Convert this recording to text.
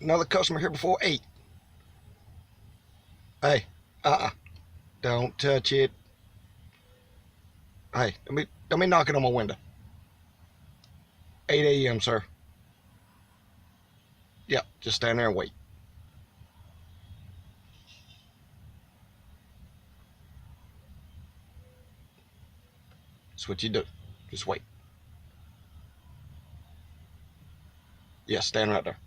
Another customer here before 8. Hey, uh-uh. Don't touch it. Hey, don't be knocking on my window. 8 a.m., sir. Yep, just stand there and wait. That's what you do. Just wait. Yeah, stand right there.